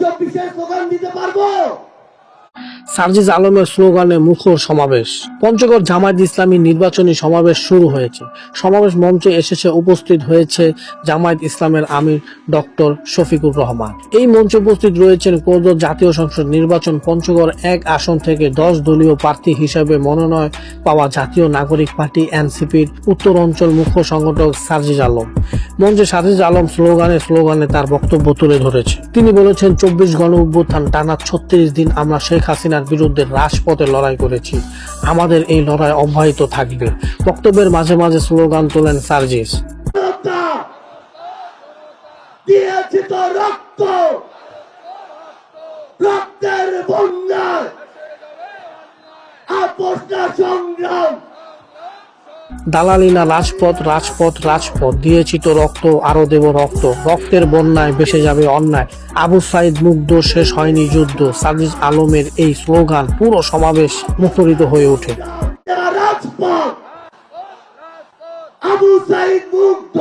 2024-এর slogan দিতে পারবো। সার্জিস আলমের স্লোগানে মুখর সমাবেশ। পঞ্চগড় জামায়াত ইসলামী নির্বাচনী সমাবেশ শুরু হয়েছে। সমাবেশ মঞ্চে উপস্থিত হয়েছে জামায়াত ইসলামের আমির ডক্টর শফিকুর রহমান। এই মঞ্চে উপস্থিত রয়েছেন কোর্দ জাতীয় সংসদ নির্বাচন পঞ্চগড় 1 আসন থেকে 10 দলীয় প্রার্থী হিসেবে মনোনয়ন পাওয়া জাতীয় নাগরিক পার্টি এনসিপির উত্তর অঞ্চল মুখ্য সংগঠক সার্জিস আলম। মঞ্চে সার্জিস আলম স্লোগানে তার বক্তব্য তুলে ধরেছে। তিনি বলেছেন, 24 গণ অভ্যুত্থান টানা 36 দিন আমরা শেখ হাসিনার বিরুদ্ধে রাজপথে লড়াই করেছি। আমাদের এই লড়াই অব্যাহত থাকবে। বক্তব্যের মাঝে মাঝে স্লোগান তোলেন সার্জিস। দিয়েছি তো রক্ত, রক্তের বন্যায় আপোষ না সংগ্রাম। দালালি না রাজপথ, রাজপথ রাজপথ, দিয়েছি তো রক্ত, আরো দেব রক্ত, রক্তের বন্যায় ভেসে যাবে অন্যায়, আবু সাইদ মুগ্ধ, শেষ হয়নি যুদ্ধ। সার্জিস আলমের এই স্লোগান পুরো সমাবেশ মুখরিত হয়ে ওঠে। রাজপথ, আবু সাইদ মুগ্ধ,